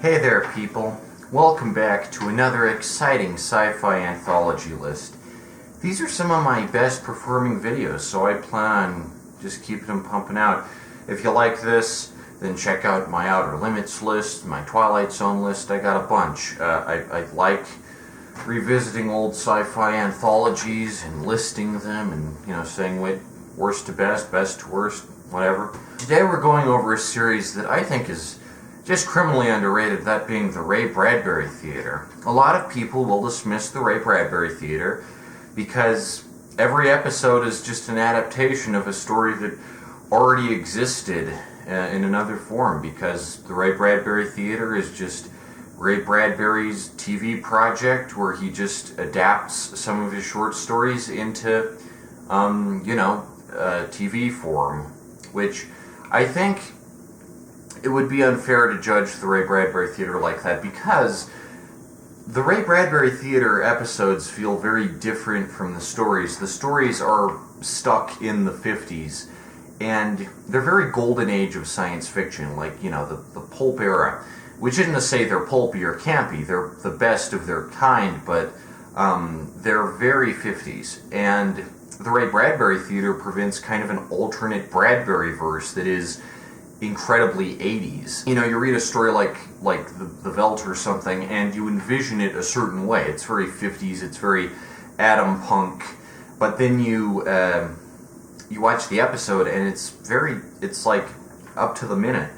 Hey there, people. Welcome back to another exciting sci-fi anthology list. These are some of my best performing videos, so I plan on just keeping them pumping out. If you like this, then check out my Outer Limits list, my Twilight Zone list. I got a bunch. I like revisiting old sci-fi anthologies and listing them and, saying worst to best, best to worst, whatever. Today we're going over a series that I think is just criminally underrated, that being the Ray Bradbury Theater. A lot of people will dismiss the Ray Bradbury Theater because every episode is just an adaptation of a story that already existed in another form, because the Ray Bradbury Theater is just Ray Bradbury's TV project where he just adapts some of his short stories into, TV form, which I think it would be unfair to judge the Ray Bradbury Theater like that, because the Ray Bradbury Theater episodes feel very different from the stories. The stories are stuck in the 50s, and they're very golden age of science fiction, like, the pulp era, which isn't to say they're pulpy or campy. They're the best of their kind, but they're very 50s. And the Ray Bradbury Theater presents kind of an alternate Bradbury verse that is incredibly 80s. You read a story like the Veldt or something, and you envision it a certain way. It's very 50s, it's very Atom Punk, but then you watch the episode and it's like up to the minute.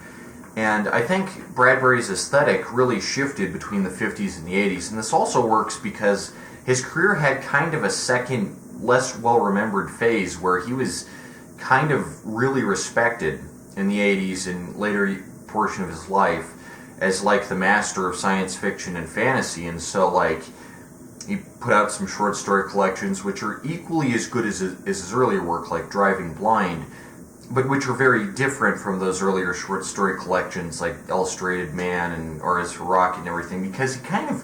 And I think Bradbury's aesthetic really shifted between the 50s and the 80s, and this also works because his career had kind of a second, less well-remembered phase where he was kind of really respected in the 80s and later portion of his life as like the master of science fiction and fantasy. And so he put out some short story collections which are equally as good as his earlier work, like Driving Blind, but which are very different from those earlier short story collections like Illustrated Man and R.S. Rock and everything, because he kind of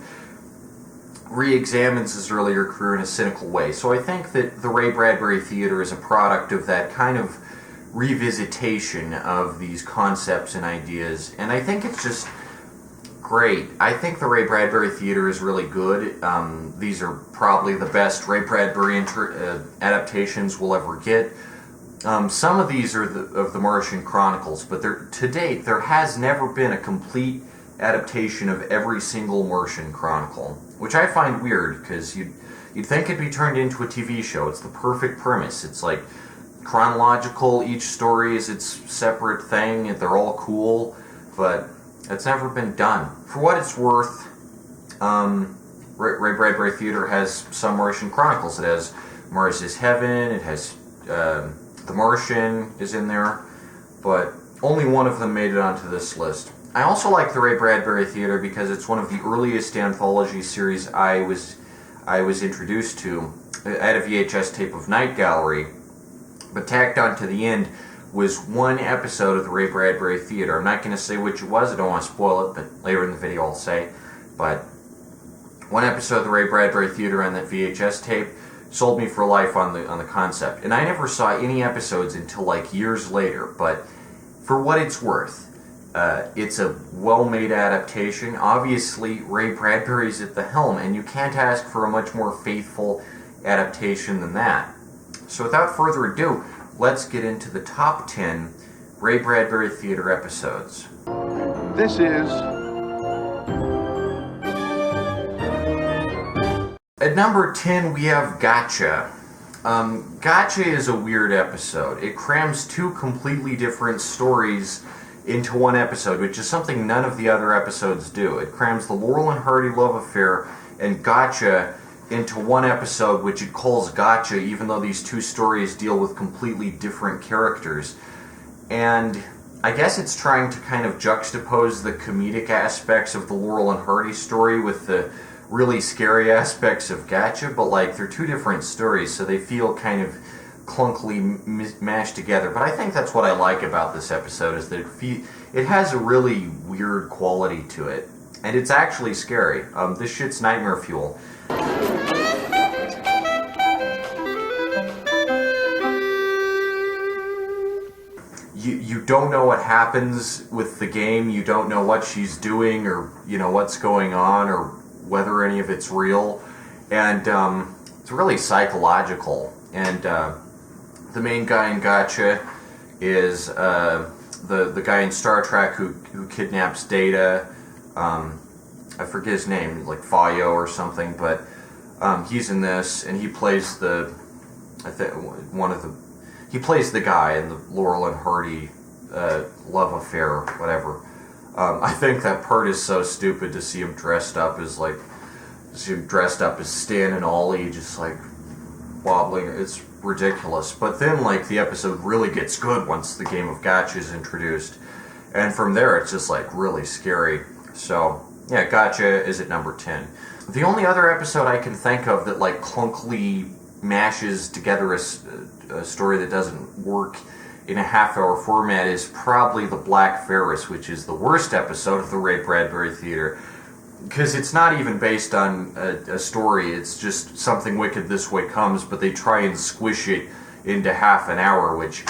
re-examines his earlier career in a cynical way. So I think that the Ray Bradbury Theater is a product of that kind of revisitation of these concepts and ideas, and I think it's just great. I think the Ray Bradbury Theater is really good. These are probably the best Ray Bradbury adaptations we'll ever get. Some of these are of the Martian Chronicles, but to date there has never been a complete adaptation of every single Martian Chronicle, which I find weird, because you'd think it'd be turned into a TV show. It's the perfect premise. It's like chronological, each story is its separate thing, and they're all cool, but it's never been done. For what it's worth, Ray Bradbury Theater has some Martian Chronicles. It has Mars is Heaven, it has The Martian is in there, but only one of them made it onto this list. I also like the Ray Bradbury Theater because it's one of the earliest anthology series I was introduced to. I had a VHS tape of Night Gallery, but tacked on to the end was one episode of the Ray Bradbury Theater. I'm not going to say which it was, I don't want to spoil it, but later in the video I'll say. But one episode of the Ray Bradbury Theater on that VHS tape sold me for life on the concept. And I never saw any episodes until years later, but for what it's worth, it's a well-made adaptation. Obviously, Ray Bradbury's at the helm, and you can't ask for a much more faithful adaptation than that. So without further ado, let's get into the top 10 Ray Bradbury Theater episodes. This is... At number 10, we have Gotcha. Gotcha is a weird episode. It crams two completely different stories into one episode, which is something none of the other episodes do. It crams the Laurel and Hardy love affair and Gotcha into one episode, which it calls Gotcha, even though these two stories deal with completely different characters. And I guess it's trying to kind of juxtapose the comedic aspects of the Laurel and Hardy story with the really scary aspects of Gotcha, but they're two different stories, so they feel kind of clunkily mashed together. But I think that's what I like about this episode, is that it has a really weird quality to it, and it's actually scary. This shit's nightmare fuel. you don't know what happens with the game. You don't know what she's doing, or what's going on, or whether any of it's real, and it's really psychological. And the main guy in Gotcha is the guy in Star Trek who kidnaps Data. I forget his name, like Fayo or something, but he's in this, and he plays he plays the guy in the Laurel and Hardy love affair, whatever. I think that part is so stupid to see him dressed up as Stan and Ollie, just like wobbling. It's ridiculous. But then like the episode really gets good once the game of Gotcha is introduced, and from there it's just like really scary. So yeah, Gotcha is at number 10. The only other episode I can think of that like clunkily mashes together a story that doesn't work in a half-hour format is probably The Black Ferris, which is the worst episode of the Ray Bradbury Theater, because it's not even based on a story. It's just Something Wicked This Way Comes, but they try and squish it into half an hour, which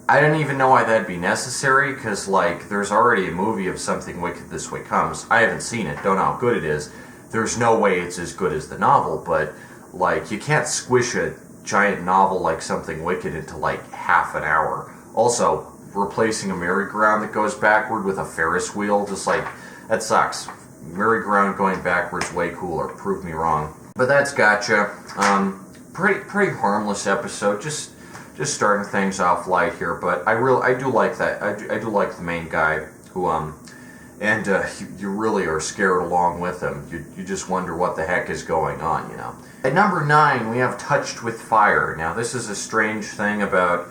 I don't even know why that'd be necessary, because like there's already a movie of Something Wicked This Way Comes. I haven't seen it, don't know how good it is. There's no way it's as good as the novel, but like you can't squish a giant novel like Something Wicked into like half an hour. Also, replacing a merry-go-round that goes backward with a Ferris wheel, just like, that sucks. Merry-go-round going backwards way cooler. Prove me wrong. But that's Gotcha. Pretty harmless episode. Just starting things off light here, but I do like that. I do like the main guy who and you really are scared along with him. You just wonder what the heck is going on, At number 9, we have Touched with Fire. Now, this is a strange thing about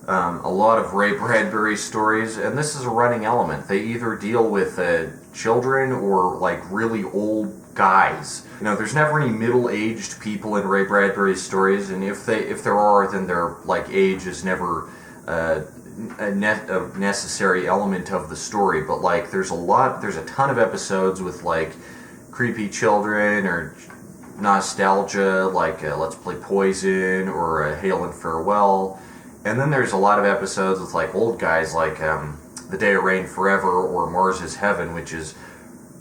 a lot of Ray Bradbury stories, and this is a running element. They either deal with children or, like, really old guys. There's never any middle-aged people in Ray Bradbury's stories, and if there are, then their, like, age is never a necessary element of the story. But like there's a ton of episodes with like creepy children or nostalgia, like Let's Play Poison or Hail and Farewell, and then there's a lot of episodes with like old guys like The Day It Rained Forever or Mars is Heaven, which is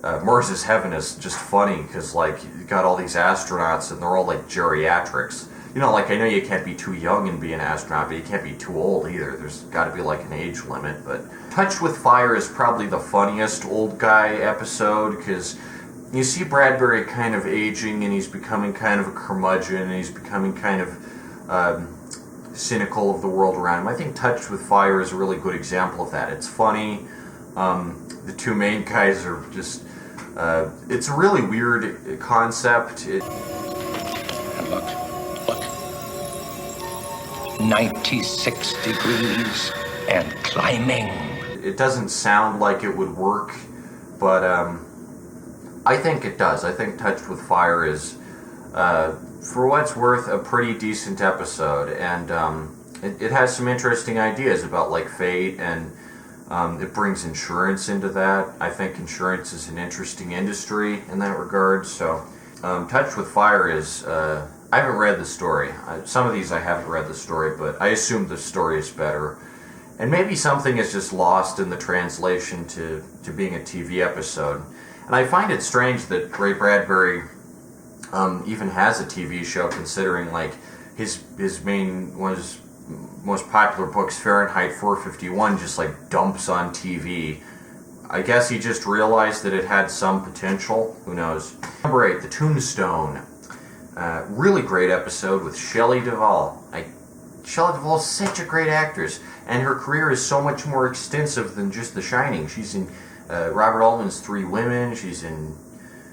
Mars is Heaven is just funny because like you got all these astronauts and they're all like geriatrics. Like I know you can't be too young and be an astronaut, but you can't be too old either. There's got to be like an age limit. But Touched with Fire is probably the funniest old guy episode because you see Bradbury kind of aging and he's becoming kind of a curmudgeon and he's becoming kind of cynical of the world around him. I think Touched with Fire is a really good example of that. It's funny. The two main guys are just... it's a really weird concept. Look. 96 degrees and climbing. It doesn't sound like it would work, but I think it does. I think Touched with Fire is, for what it's worth, a pretty decent episode, and it has some interesting ideas about like fate, and it brings insurance into that. I think insurance is an interesting industry in that regard, so Touched with Fire is... I haven't read the story. Some of these I haven't read the story, but I assume the story is better. And maybe something is just lost in the translation to being a TV episode. And I find it strange that Ray Bradbury even has a TV show, considering like his one of his most popular books, Fahrenheit 451, just like dumps on TV. I guess he just realized that it had some potential. Who knows? Number 8, The Tombstone. Really great episode with Shelley Duvall. Shelley Duvall is such a great actress, and her career is so much more extensive than just The Shining. She's in Robert Altman's Three Women. She's in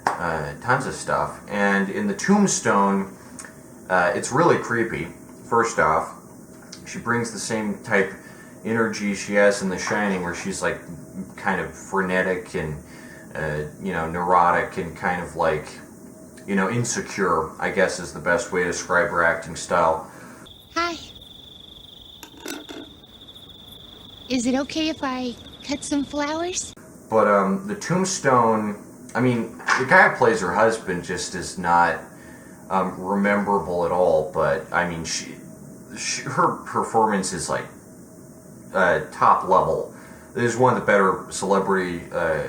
tons of stuff. And in The Tombstone, it's really creepy. First off, she brings the same type energy she has in The Shining, where she's like kind of frenetic and neurotic and kind of like insecure, I guess is the best way to describe her acting style. Hi. Is it okay if I cut some flowers? But The Tombstone, I mean, the guy who plays her husband just is not rememberable at all, but I mean, her performance is like top level. This is one of the better celebrity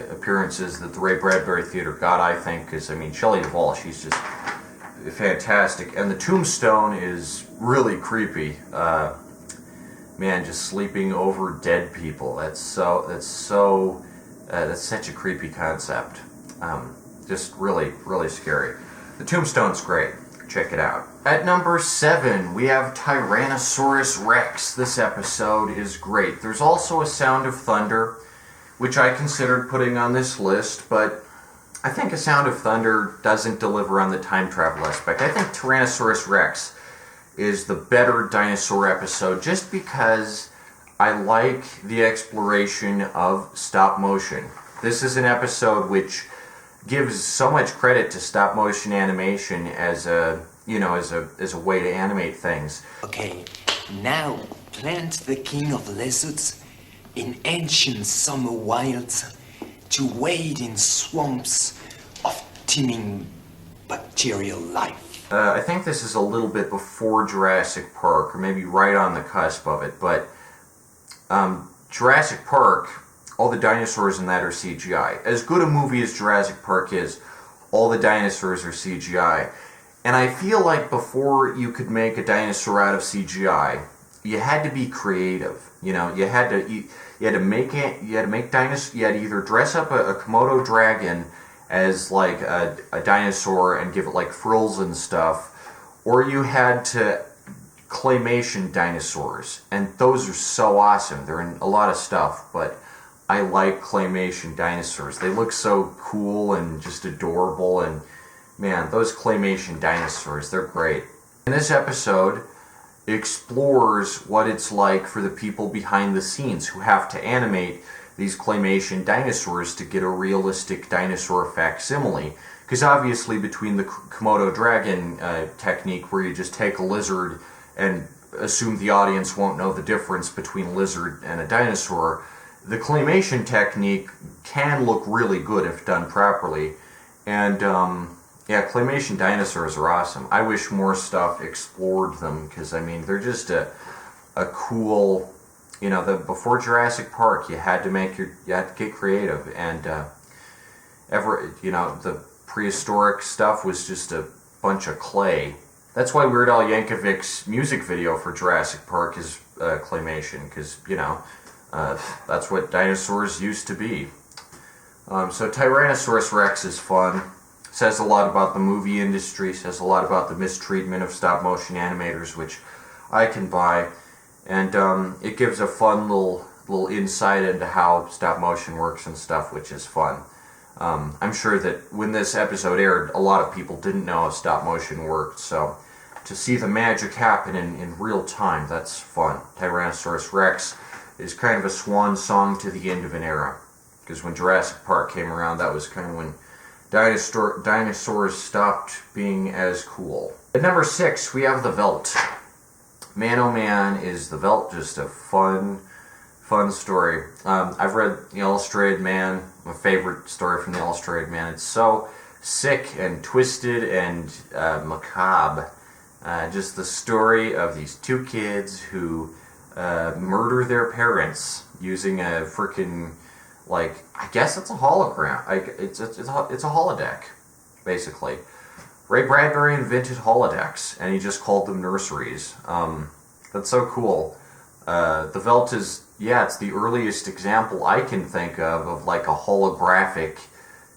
appearances that the Ray Bradbury Theater got, I think, because, I mean, Shelley Duvall, she's just fantastic. And the tombstone is really creepy. Man, just sleeping over dead people. That's such a creepy concept. Just really, really scary. The tombstone's great. Check it out. At number 7, we have Tyrannosaurus Rex. This episode is great. There's also A Sound of Thunder, which I considered putting on this list, but I think A Sound of Thunder doesn't deliver on the time travel aspect. I think Tyrannosaurus Rex is the better dinosaur episode just because I like the exploration of stop motion. This is an episode which gives so much credit to stop motion animation as a way to animate things. Okay, now plant the king of lizards in ancient summer wilds to wade in swamps of teeming bacterial life. I think this is a little bit before Jurassic Park, or maybe right on the cusp of it, but Jurassic Park, all the dinosaurs in that are CGI. As good a movie as Jurassic Park is, all the dinosaurs are CGI. And I feel like before you could make a dinosaur out of CGI, you had to be creative. You know, you had to make dinosaurs. You had to either dress up a Komodo dragon as like a dinosaur and give it like frills and stuff, or you had to claymation dinosaurs, and those are so awesome. They're in a lot of stuff, but I like claymation dinosaurs. They look so cool and just adorable, and man, those claymation dinosaurs, they're great. And this episode explores what it's like for the people behind the scenes who have to animate these claymation dinosaurs to get a realistic dinosaur facsimile. Because obviously between the Komodo dragon technique, where you just take a lizard and assume the audience won't know the difference between a lizard and a dinosaur, the claymation technique can look really good if done properly. And yeah, claymation dinosaurs are awesome. I wish more stuff explored them, because I mean, they're just a cool, you know, before Jurassic Park, you had to get creative, and the prehistoric stuff was just a bunch of clay. That's why Weird Al Yankovic's music video for Jurassic Park is claymation, because, you know, that's what dinosaurs used to be. So Tyrannosaurus Rex is fun. Says a lot about the movie industry, says a lot about the mistreatment of stop-motion animators, which I can buy. And it gives a fun little insight into how stop-motion works and stuff, which is fun. I'm sure that when this episode aired, a lot of people didn't know how stop-motion worked, so to see the magic happen in real time, that's fun. Tyrannosaurus Rex is kind of a swan song to the end of an era, because when Jurassic Park came around, that was kind of when dinosaurs stopped being as cool. At number 6, we have The Veldt. Man, oh man, is The Veldt just a fun story. I've read The Illustrated Man, my favorite story from The Illustrated Man. It's so sick and twisted and macabre. Just the story of these two kids who murder their parents using a freaking, like, I guess it's a hologram. It's a holodeck, basically. Ray Bradbury invented holodecks, and he just called them nurseries. That's so cool. The Veldt is, it's the earliest example I can think of like a holographic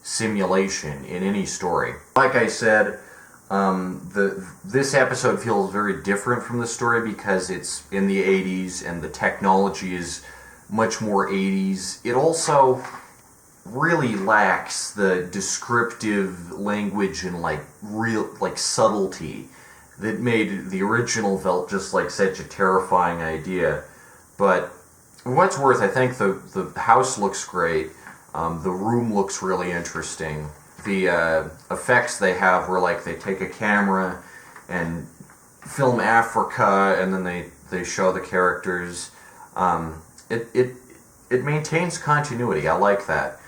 simulation in any story. Like I said, this episode feels very different from the story because it's in the 80s and the technology is much more 80s. It also really lacks the descriptive language and real subtlety that made the original Veldt just like such a terrifying idea. But for what's worth, I think the house looks great. The room looks really interesting. The effects they have where like they take a camera and film Africa and then they show the characters. It maintains continuity. I like that.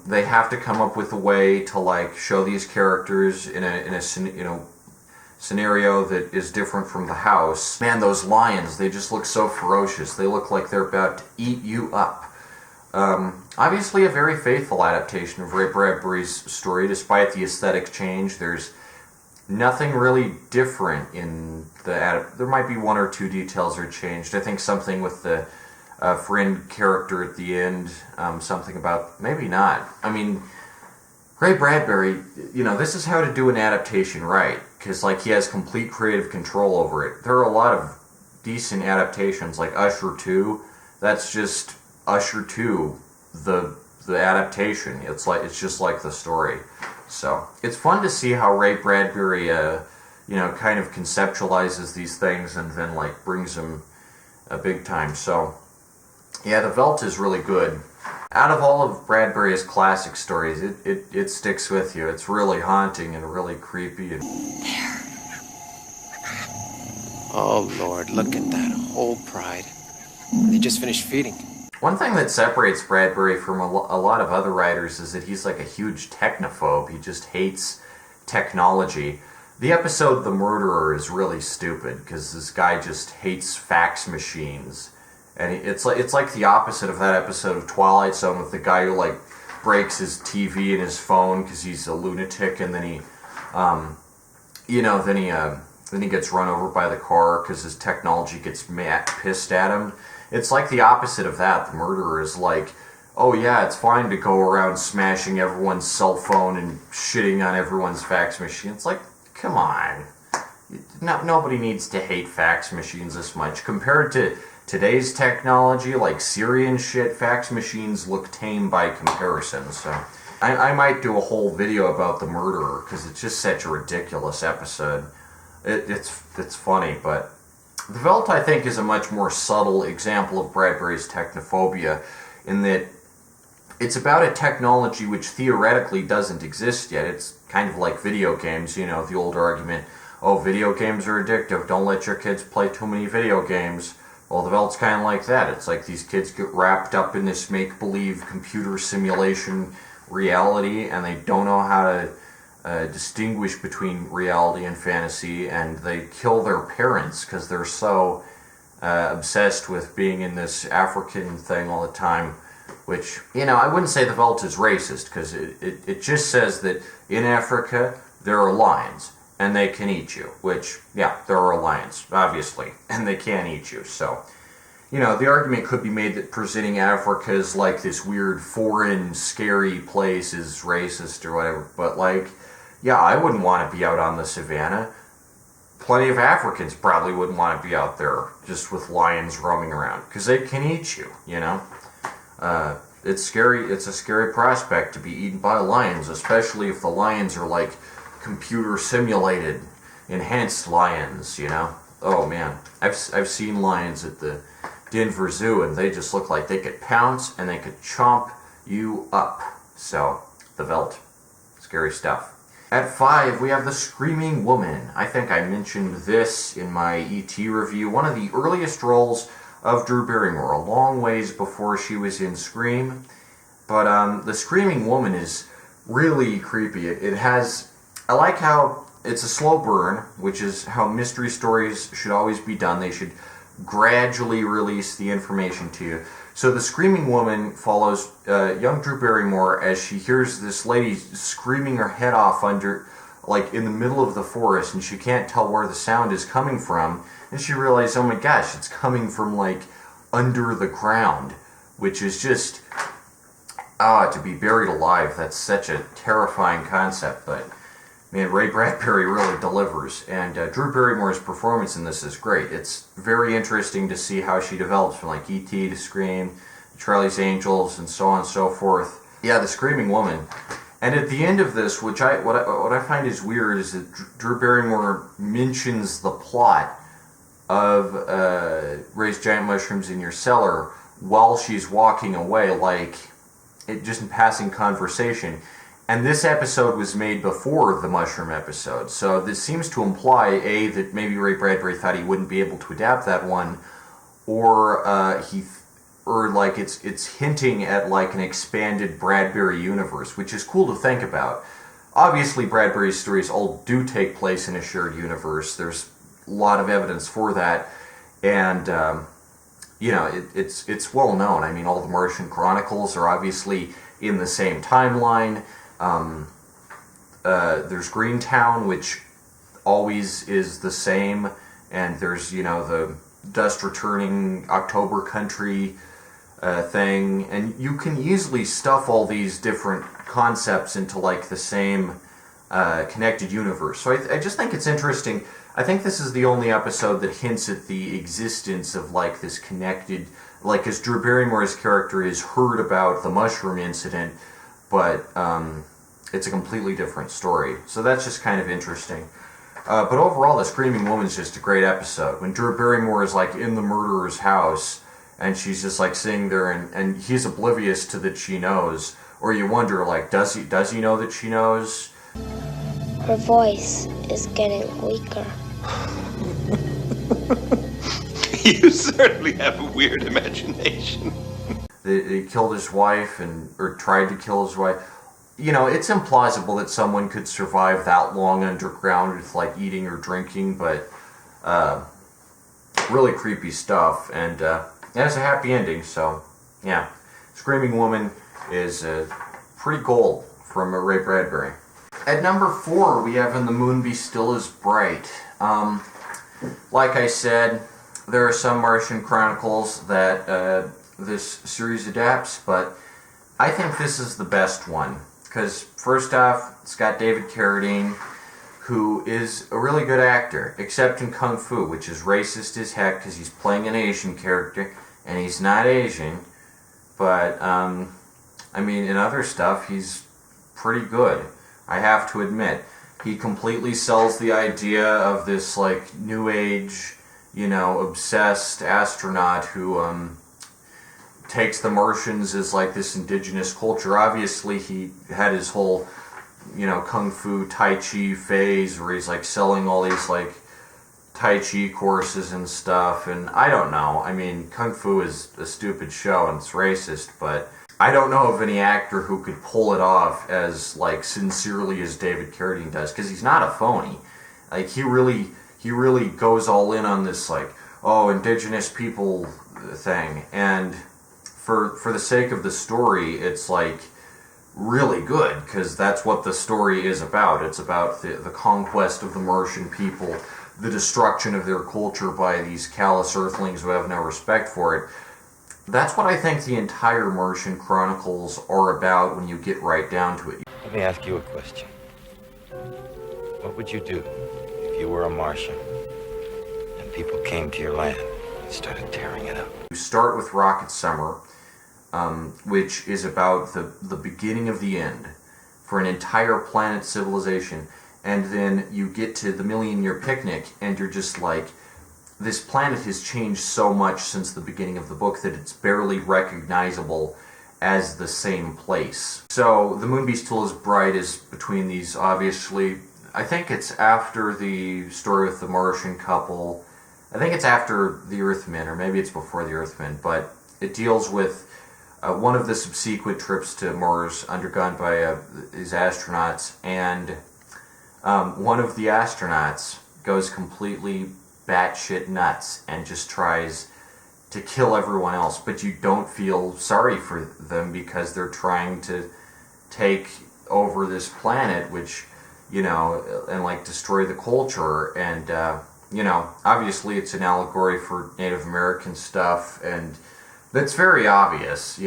They have to come up with a way to like show these characters in a scenario that is different from the house. Man, those lions, they just look so ferocious. They look like they're about to eat you up. Obviously a very faithful adaptation of Ray Bradbury's story, despite the aesthetic change. There's nothing really different in the there might be one or two details are changed. I think something with the friend character at the end, something about, maybe not. I mean, Ray Bradbury, this is how to do an adaptation right, because he has complete creative control over it. There are a lot of decent adaptations, like Usher 2. That's just Usher 2, the adaptation. It's just like the story. So it's fun to see how Ray Bradbury, kind of conceptualizes these things and then brings them big time. So yeah, The Veldt is really good. Out of all of Bradbury's classic stories, it sticks with you. It's really haunting and really creepy. Oh Lord, look at that whole pride. They just finished feeding. One thing that separates Bradbury from a lot of other writers is that he's a huge technophobe. He just hates technology. The episode The Murderer is really stupid because this guy just hates fax machines. And it's like the opposite of that episode of Twilight Zone with the guy who breaks his TV and his phone because he's a lunatic, and then he gets run over by the car because his technology gets pissed at him. It's like the opposite of that. The Murderer is oh yeah, it's fine to go around smashing everyone's cell phone and shitting on everyone's fax machine. It's come on. Nobody needs to hate fax machines this much. Compared to today's technology, like Siri and shit, fax machines look tame by comparison. So I might do a whole video about The Murderer because it's just such a ridiculous episode. It's funny, but The Veldt, I think, is a much more subtle example of Bradbury's technophobia in that it's about a technology which theoretically doesn't exist yet. It's kind of like video games, the old argument, oh, video games are addictive, don't let your kids play too many video games. Well, The Veldt's kind of like that. It's like these kids get wrapped up in this make-believe computer simulation reality, and they don't know how to distinguish between reality and fantasy, and they kill their parents because they're so obsessed with being in this African thing all the time, which, I wouldn't say The Veldt is racist, because it just says that in Africa there are lions, and they can eat you, which, yeah, there are lions, obviously, and they can eat you, so, the argument could be made that presenting Africa as this weird, foreign, scary place is racist or whatever, but, yeah, I wouldn't want to be out on the savannah. Plenty of Africans probably wouldn't want to be out there just with lions roaming around, because they can eat you, It's scary. It's a scary prospect to be eaten by lions, especially if the lions are computer simulated, enhanced lions, Oh man, I've seen lions at the Denver Zoo, and they just look like they could pounce and they could chomp you up. So, The Veldt, scary stuff. At 5, we have The Screaming Woman. I think I mentioned this in my E.T. review. One of the earliest roles of Drew Barrymore, a long ways before she was in Scream. But The Screaming Woman is really creepy. I like how it's a slow burn, which is how mystery stories should always be done. They should gradually release the information to you. So The Screaming Woman follows young Drew Barrymore as she hears this lady screaming her head off under, in the middle of the forest, and she can't tell where the sound is coming from. And she realizes, oh my gosh, it's coming from, under the ground, which is just, to be buried alive. That's such a terrifying concept, but man, Ray Bradbury really delivers, and Drew Barrymore's performance in this is great. It's very interesting to see how she develops from E.T. to Scream, Charlie's Angels, and so on and so forth. Yeah, The Screaming Woman. And at the end of this, what I find is weird is that Drew Barrymore mentions the plot of Raise Giant Mushrooms in Your Cellar while she's walking away, just in passing conversation. And this episode was made before the Mushroom episode, so this seems to imply, A, that maybe Ray Bradbury thought he wouldn't be able to adapt that one, or it's hinting at an expanded Bradbury universe, which is cool to think about. obviously Bradbury's stories all do take place in a shared universe. There's a lot of evidence for that, and it's well known. I mean, all the Martian Chronicles are obviously in the same timeline. There's Greentown, which always is the same, and there's the dust returning October country thing, and you can easily stuff all these different concepts into like the same connected universe. So I just think it's interesting. I think this is the only episode that hints at the existence of like this connected, like, because Drew Barrymore's character is heard about the mushroom incident, but it's a completely different story. So that's just kind of interesting. But overall, The Screaming Woman's just a great episode. When Drew Barrymore is like in the murderer's house, and she's just like sitting there, and he's oblivious to that she knows, or you wonder like, does he know that she knows? Her voice is getting weaker. You certainly have a weird imagination. He killed his wife, or tried to kill his wife. It's implausible that someone could survive that long underground with like eating or drinking, but really creepy stuff, and it has a happy ending. So yeah, Screaming Woman is pretty gold from Ray Bradbury. At number 4, we have In the Moon Be Still As Bright. Like I said, there are some Martian Chronicles that this series adapts, but I think this is the best one. Because first off, it's got David Carradine, who is a really good actor, except in Kung Fu, which is racist as heck because he's playing an Asian character, and he's not Asian. But, in other stuff, he's pretty good, I have to admit. He completely sells the idea of this, like, new age, obsessed astronaut who, takes the Martians as like this indigenous culture. Obviously he had his whole kung fu tai chi phase where he's like selling all these like tai chi courses and stuff, and I don't know, kung fu is a stupid show and it's racist, but I don't know of any actor who could pull it off as like sincerely as David Carradine does, because he's not a phony. Like he really goes all in on this like, oh, indigenous people thing, and for the sake of the story, it's like really good, because that's what the story is about. It's about the conquest of the Martian people, the destruction of their culture by these callous earthlings who have no respect for it. That's what I think the entire Martian Chronicles are about when you get right down to it. Let me ask you a question. What would you do if you were a Martian and people came to your land and started tearing it up? You start with Rocket Summer, which is about the beginning of the end for an entire planet civilization, and then you get to the Million Year Picnic, and you're just like, this planet has changed so much since the beginning of the book that it's barely recognizable as the same place. So The Moon Be Still As Bright is between these, obviously. I think it's after the story with the Martian couple. I think it's after the Earthmen, or maybe it's before the Earthmen, but it deals with one of the subsequent trips to Mars undergone by these astronauts, and one of the astronauts goes completely batshit nuts and just tries to kill everyone else, but you don't feel sorry for them because they're trying to take over this planet, which, and like destroy the culture, and obviously it's an allegory for Native American stuff, and that's very obvious,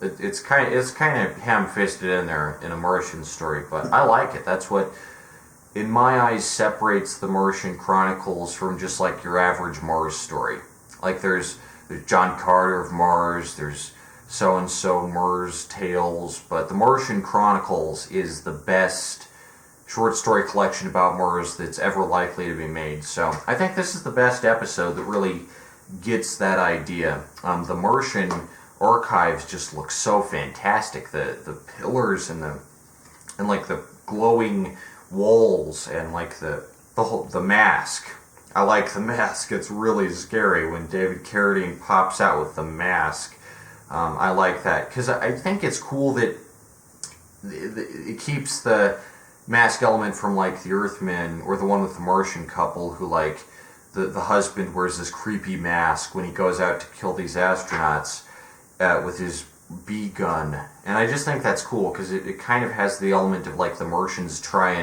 it's kind of ham-fisted in there in a Martian story, but I like it. That's what, in my eyes, separates the Martian Chronicles from just like your average Mars story. Like there's John Carter of Mars, there's so-and-so Mars Tales, but the Martian Chronicles is the best short story collection about Mars that's ever likely to be made. So I think this is the best episode that really gets that idea. The Martian archives just look so fantastic. The pillars and like the glowing walls and like the mask. I like the mask. It's really scary when David Carradine pops out with the mask. I like that because I think it's cool that it keeps the mask element from like the Earthmen, or the one with the Martian couple who like the husband wears this creepy mask when he goes out to kill these astronauts with his bee gun. And I just think that's cool because it kind of has the element of like the Martians try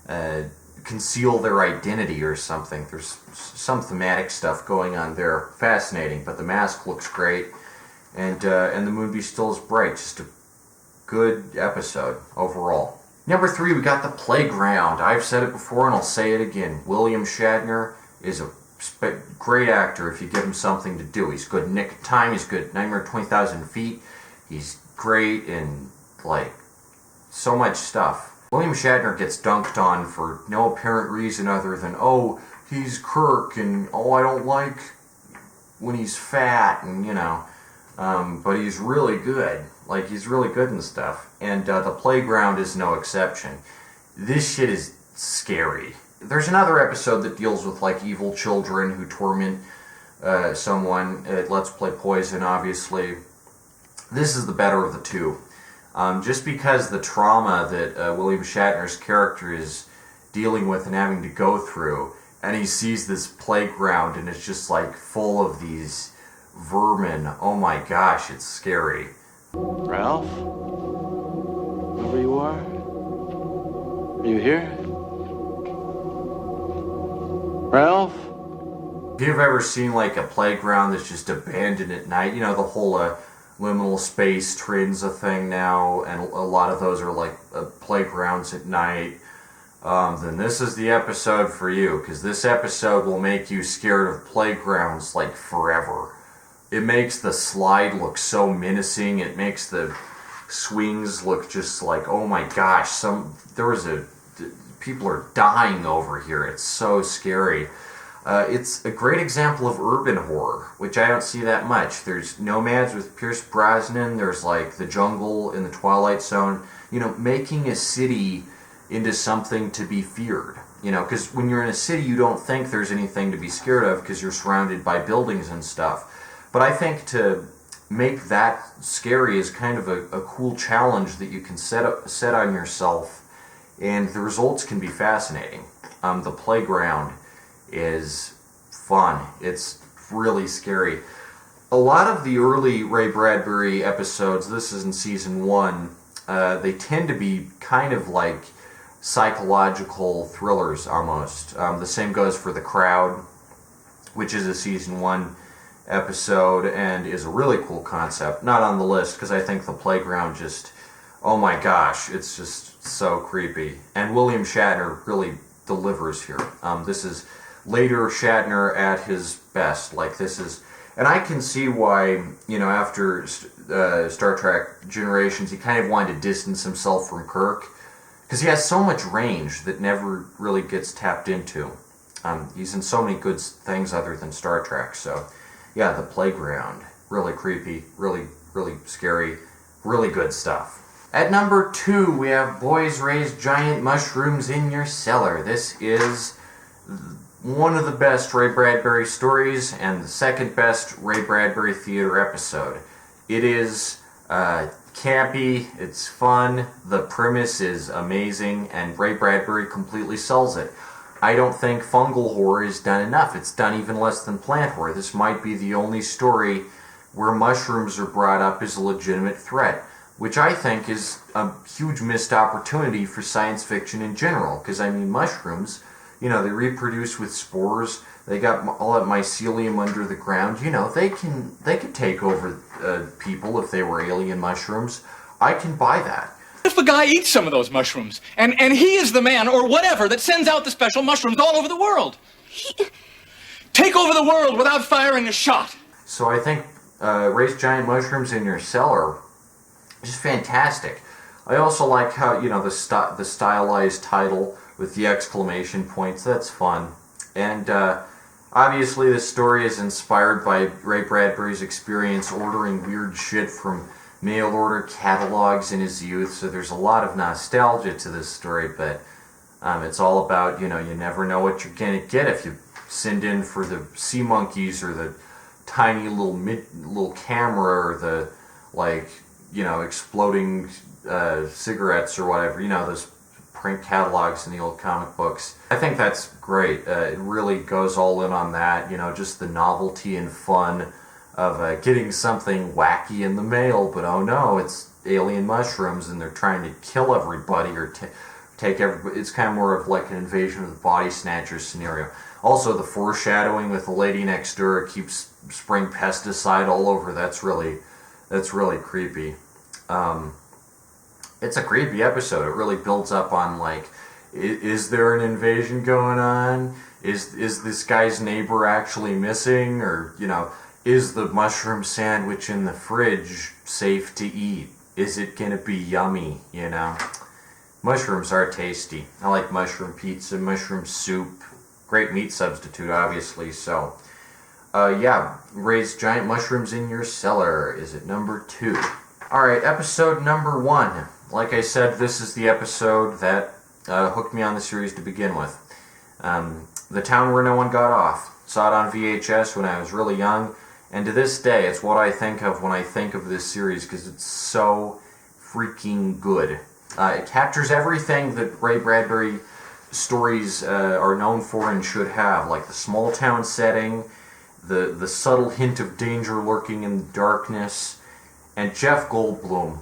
and conceal their identity or something. There's some thematic stuff going on there. Fascinating, but the mask looks great. And the movie still is bright. Just a good episode overall. Number 3, we got The Playground. I've said it before and I'll say it again. William Shatner is a great actor if you give him something to do. He's good in Nick of Time. He's good in Nightmare 20,000 Feet. He's great in, like, so much stuff. William Shatner gets dunked on for no apparent reason other than, oh, he's Kirk, and oh, I don't like when he's fat, and you know. But he's really good. Like, he's really good and stuff. And The Playground is no exception. This shit is scary. There's another episode that deals with, like, evil children who torment someone. Let's Play Poison, obviously. This is the better of the two. Just because the trauma that William Shatner's character is dealing with and having to go through, and he sees this playground and it's just like full of these vermin. Oh my gosh, it's scary. Ralph? Whoever you are you here? Ralph? If you've ever seen like a playground that's just abandoned at night, you know, the whole liminal space trend's a thing now, and a lot of those are like playgrounds at night, then this is the episode for you, because this episode will make you scared of playgrounds like forever. It makes the slide look so menacing. It makes the swings look just like, oh my gosh, people are dying over here. It's so scary. It's a great example of urban horror, which I don't see that much. There's Nomads with Pierce Brosnan. There's like The Jungle in the Twilight Zone. You know, making a city into something to be feared. You know, because when you're in a city, you don't think there's anything to be scared of because you're surrounded by buildings and stuff. But I think to make that scary is kind of a cool challenge that you can set on yourself, and the results can be fascinating. The Playground is fun. It's really scary. A lot of the early Ray Bradbury episodes, this is in season 1, they tend to be kind of like psychological thrillers almost. The same goes for The Crowd, which is a season 1 episode and is a really cool concept. Not on the list because I think The Playground just, oh my gosh, it's just so creepy. And William Shatner really delivers here. This is later Shatner at his best. Like, this is, and I can see why, you know, after Star Trek Generations, he kind of wanted to distance himself from Kirk because he has so much range that never really gets tapped into. He's in so many good things other than Star Trek. So yeah, The Playground, really creepy, really, really scary, really good stuff. At number 2, we have Boys Raise Giant Mushrooms in Your Cellar. This is one of the best Ray Bradbury stories and the second best Ray Bradbury theater episode. It is campy, it's fun, the premise is amazing, and Ray Bradbury completely sells it. I don't think fungal horror is done enough. It's done even less than plant horror. This might be the only story where mushrooms are brought up as a legitimate threat, which I think is a huge missed opportunity for science fiction in general. Because, I mean, mushrooms, you know, they reproduce with spores. They got all that mycelium under the ground. You know, they could take over people if they were alien mushrooms. I can buy that. If a guy eats some of those mushrooms, and he is the man or whatever that sends out the special mushrooms all over the world. Take over the world without firing a shot. So I think Raise Giant Mushrooms in Your Cellar is fantastic. I also like how, you know, the stylized title with the exclamation points. That's fun. And obviously this story is inspired by Ray Bradbury's experience ordering weird shit from mail order catalogs in his youth, so there's a lot of nostalgia to this story, but it's all about, you know, you never know what you're gonna get if you send in for the sea monkeys or the tiny little camera or the, like, you know, exploding cigarettes or whatever, you know, those print catalogs in the old comic books. I think that's great. It really goes all in on that, just the novelty and fun of getting something wacky in the mail, but oh no, it's alien mushrooms and they're trying to kill everybody or take everybody. It's kind of more of like an invasion of the body snatchers scenario. Also, the foreshadowing with the lady next door keeps spraying pesticide all over. That's really creepy. It's a creepy episode. It really builds up on like, is there an invasion going on? Is this guy's neighbor actually missing? Or, is the mushroom sandwich in the fridge safe to eat? Is it gonna be yummy, Mushrooms are tasty. I like mushroom pizza, mushroom soup. Great meat substitute, obviously, so. Raise giant mushrooms in your cellar. Is it number 2? Alright, episode number 1. Like I said, this is the episode that hooked me on the series to begin with. The Town Where No One Got Off. Saw it on VHS when I was really young, and to this day, it's what I think of when I think of this series, because it's so freaking good. It captures everything that Ray Bradbury stories are known for and should have, like the small town setting, the subtle hint of danger lurking in the darkness, and Jeff Goldblum.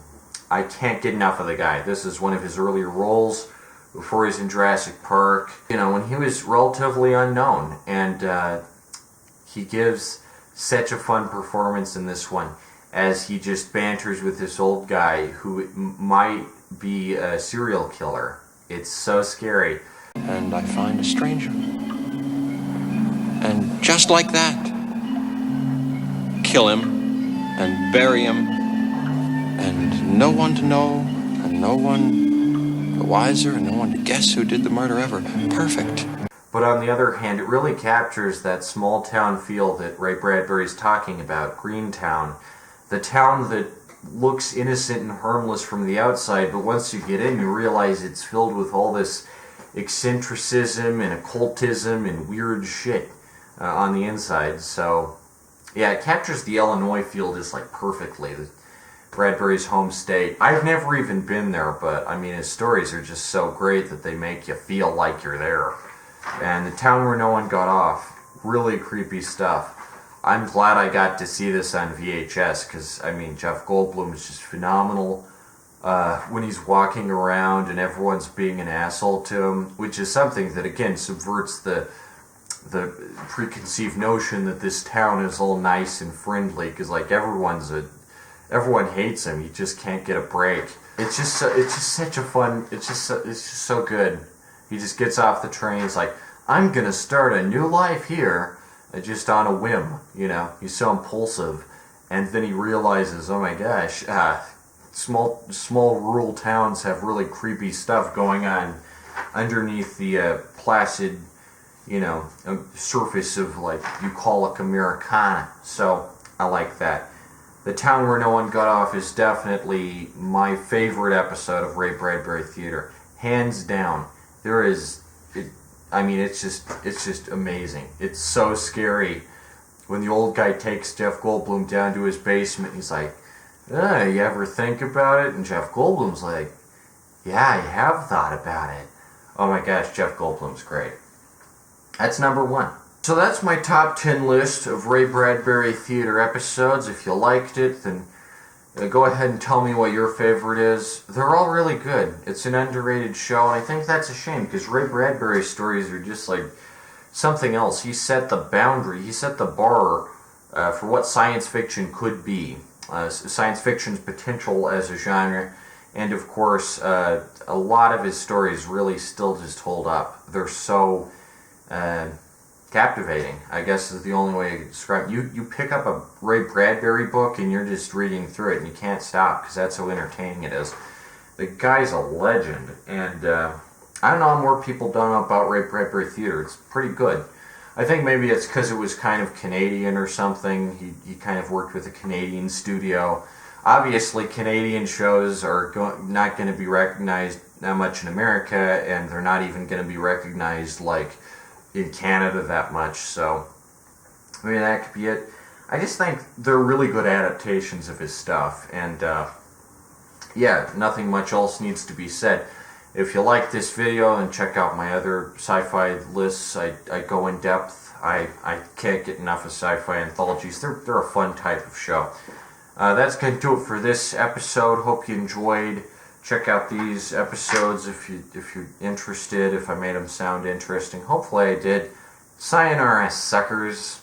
I can't get enough of the guy. This is one of his earlier roles before he's in Jurassic Park. When he was relatively unknown, and he gives such a fun performance in this one as he just banters with this old guy who might be a serial killer. It's so scary. And I find a stranger. And just like that, kill him and bury him, and no one to know, and no one the wiser, and no one to guess who did the murder ever. Perfect. But on the other hand, it really captures that small town feel that Ray Bradbury's talking about, Greentown. The town that looks innocent and harmless from the outside, but once you get in, you realize it's filled with all this eccentricism and occultism and weird shit on the inside. So, yeah, it captures the Illinois feel just like perfectly. Bradbury's home state. I've never even been there, but I mean, his stories are just so great that they make you feel like you're there. And The Town Where No One Got Off, really creepy stuff. I'm glad I got to see this on VHS, because, I mean, Jeff Goldblum is just phenomenal when he's walking around and everyone's being an asshole to him, which is something that, again, subverts the preconceived notion that this town is all nice and friendly, because, like, everyone hates him. He just can't get a break. It's just such a fun, it's just so good. He just gets off the train, he's like, I'm gonna start a new life here, just on a whim, He's so impulsive. And then he realizes, oh my gosh, small rural towns have really creepy stuff going on underneath the placid, surface of, like, bucolic Americana. So, I like that. The Town Where No One Got Off is definitely my favorite episode of Ray Bradbury Theater. Hands down. It's just amazing. It's so scary. When the old guy takes Jeff Goldblum down to his basement, he's like, you ever think about it? And Jeff Goldblum's like, yeah, I have thought about it. Oh my gosh, Jeff Goldblum's great. That's number 1. So that's my top 10 list of Ray Bradbury Theater episodes. If you liked it, then go ahead and tell me what your favorite is. They're all really good. It's an underrated show, and I think that's a shame, because Ray Bradbury's stories are just like something else. He set the boundary, he set the bar for what science fiction could be. Science fiction's potential as a genre, and of course, a lot of his stories really still just hold up. They're so captivating, I guess is the only way to describe it. You pick up a Ray Bradbury book and you're just reading through it and you can't stop because that's how entertaining it is. The guy's a legend, and I don't know how more people don't know about Ray Bradbury Theater. It's pretty good. I think maybe it's because it was kind of Canadian or something. He kind of worked with a Canadian studio. Obviously, Canadian shows are not going to be recognized that much in America, and they're not even going to be recognized like in Canada that much. So, I mean, that could be it. I just think they're really good adaptations of his stuff, and yeah, nothing much else needs to be said. If you like this video, then check out my other sci-fi lists. I go in depth. I can't get enough of sci-fi anthologies. They're a fun type of show. That's going to do it for this episode. Hope you enjoyed. Check out these episodes if you're interested, if I made them sound interesting. Hopefully I did. Sayonara, suckers.